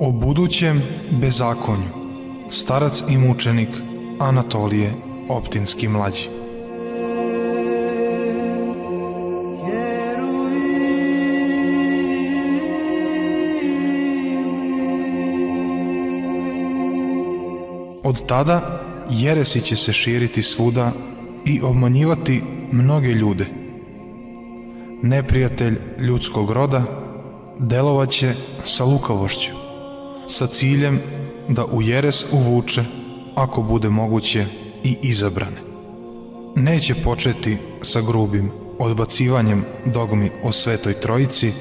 O budućem bezakonju. Starac i mučenik Anatolije Optinski mlađi. Od tada jeresi će se širiti svuda i obmanjivati mnoge ljude. Neprijatelj ljudskog roda delovat će sa lukavošću, sa ciljem da u jeres uvuče, ako bude moguće, i izabrane. Neće početi sa grubim odbacivanjem dogmi o Svetoj Trojici,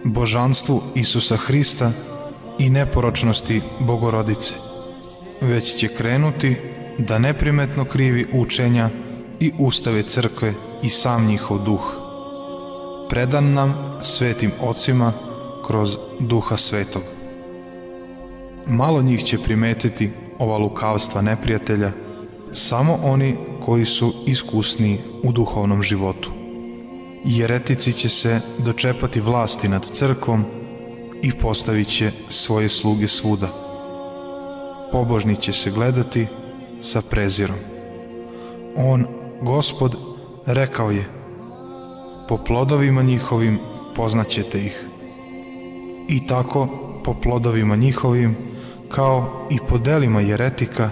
božanstvu Isusa Hrista i neporočnosti Bogorodice, već će krenuti da neprimetno krivi učenja i ustave crkve i sam njihov duh, predan nam svetim ocima kroz Duha Svetog. Malo njih će primetiti ova lukavstva neprijatelja, samo oni koji su iskusniji u duhovnom životu. Jeretici će se dočepati vlasti nad crkvom i postavit će svoje sluge svuda. Pobožni će se gledati sa prezirom. On, Gospod, rekao je: po plodovima njihovim poznaćete ih. I tako, po plodovima njihovim, kao i po delima jeretika,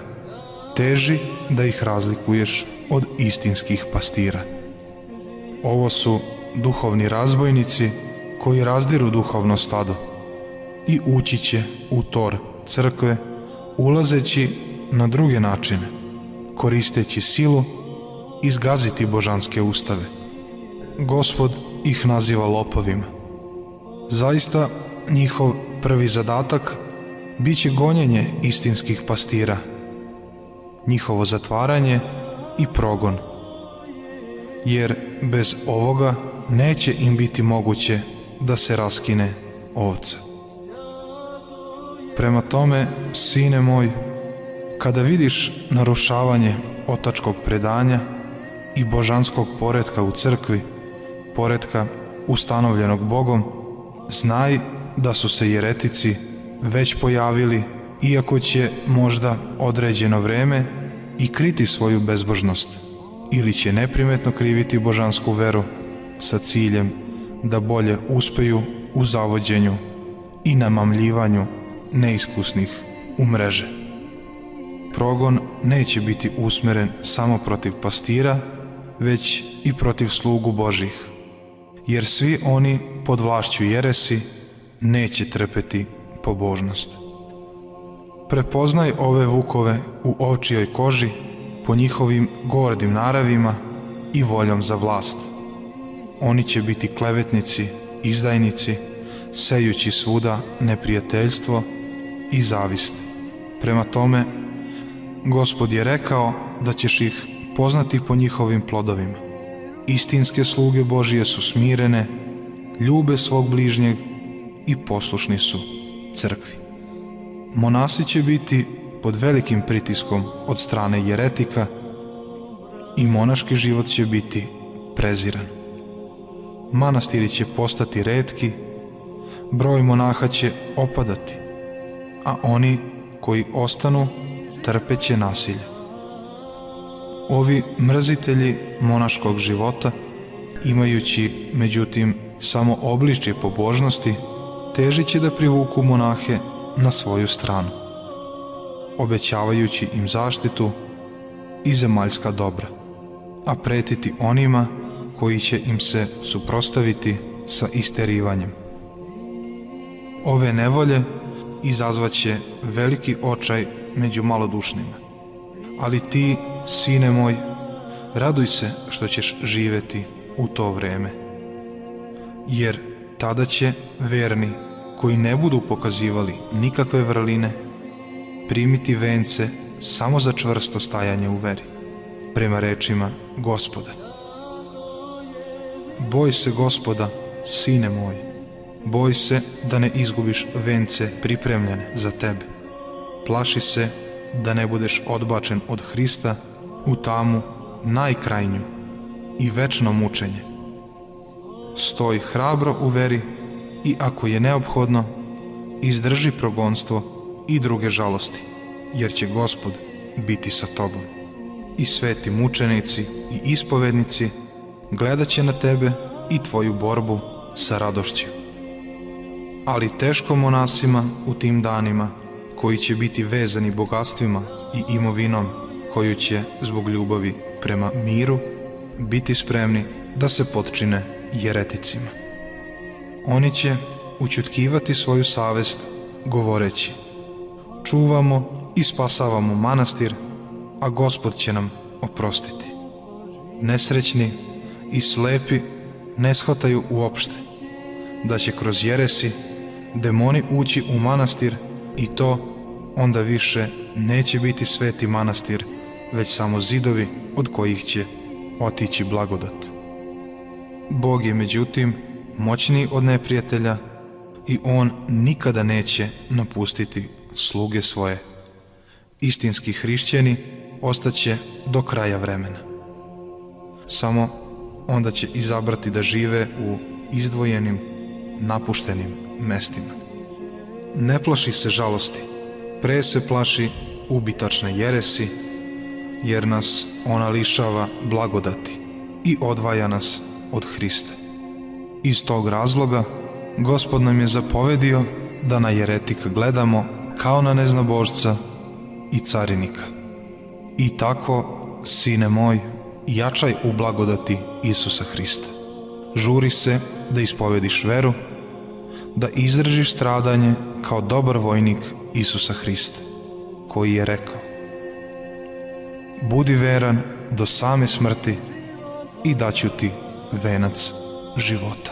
teži da ih razlikuješ od istinskih pastira. Ovo su duhovni razbojnici koji razdiru duhovno stado i ući će u tor crkve, ulazeći na druge načine, koristeći silu i zgaziti božanske ustave. Gospod ih naziva lopovima. Zaista, njihov prvi zadatak bit će gonjenje istinskih pastira, njihovo zatvaranje i progon, jer bez ovoga neće im biti moguće da se raskine ovca. Prema tome, sine moj, kada vidiš narušavanje otačkog predanja i božanskog poretka u crkvi, poretka ustanovljenog Bogom, znaj da su se jeretici već pojavili, iako će možda određeno vreme i kriti svoju bezbožnost, ili će neprimetno kriviti božansku veru sa ciljem da bolje uspeju u zavođenju i namamljivanju neiskusnih u mreže. Progon neće biti usmeren samo protiv pastira, već i protiv slugu Božih, jer svi oni pod vlašću jeresi neće trpeti pobožnost. Prepoznaj ove vukove u ovčijoj koži po njihovim gordim naravima i voljom za vlast. Oni će biti klevetnici, izdajnici, sejući svuda neprijateljstvo i zavist. Prema tome, Gospod je rekao da ćeš ih poznati po njihovim plodovima. Istinske sluge Božije su smirene, ljube svog bližnjeg i poslušni su crkvi. Monasi će biti pod velikim pritiskom od strane jeretika i monaški život će biti preziran. Manastiri će postati retki, broj monaha će opadati, a oni koji ostanu trpeće nasilje. Ovi mrzitelji monaškog života, imajući međutim samo obličje pobožnosti, težit će da privuku monahe na svoju stranu, obećavajući im zaštitu i zemaljska dobra, a pretiti onima koji će im se suprotstaviti sa isterivanjem. Ove nevolje izazvaće veliki očaj među malodušnima, ali ti, sine moj, raduj se što ćeš živeti u to vreme, jer tada će verni koji ne budu pokazivali nikakve vrline primiti vence samo za čvrsto stajanje u veri, prema rečima Gospoda. Boj se Gospoda, sine moj, boj se da ne izgubiš vence pripremljene za tebe. Plaši se da ne budeš odbačen od Hrista u tamu najkrajnju i večno mučenje. Stoj hrabro u veri i ako je neophodno, izdrži progonstvo i druge žalosti, jer će Gospod biti sa tobom. I sveti mučenici i ispovednici gledat će na tebe i tvoju borbu sa radošću. Ali teško monasima u tim danima, koji će biti vezani bogatstvima i imovinom, koju će zbog ljubavi prema miru biti spremni da se potčine jereticima. Oni će ućutkivati svoju savest govoreći: čuvamo i spasavamo manastir, a Gospod će nam oprostiti. Nesrećni i slepi ne shvataju uopšte da će kroz jeresi demoni ući u manastir i to onda više neće biti sveti manastir, već samo zidovi od kojih će otići blagodat. Bog je međutim moćniji od neprijatelja i on nikada neće napustiti sluge svoje. Istinski hrišćani ostaće do kraja vremena. Samo onda će izabrati da žive u izdvojenim, napuštenim mestima. Ne plaši se žalosti, pre se plaši ubitačne jeresi, jer nas ona lišava blagodati i odvaja nas od Hrista. Iz tog razloga Gospod nam je zapovedio da na jeretika gledamo kao na neznabožca i carinika. I tako, sine moj, jačaj u blagodati Isusa Hrista. Žuri se da ispovediš veru, da izdržiš stradanje kao dobar vojnik Isusa Hrista, koji je rekao: budi veran do same smrti i daću ti venac života.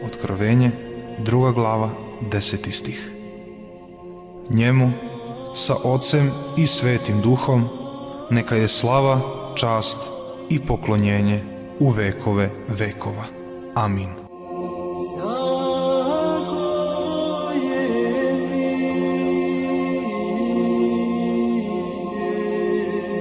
Otkrovenje, 2. glava, 10. stih. Njemu, sa Otcem i Svetim Duhom, neka je slava, čast i poklonjenje u vekove vekova. Amin.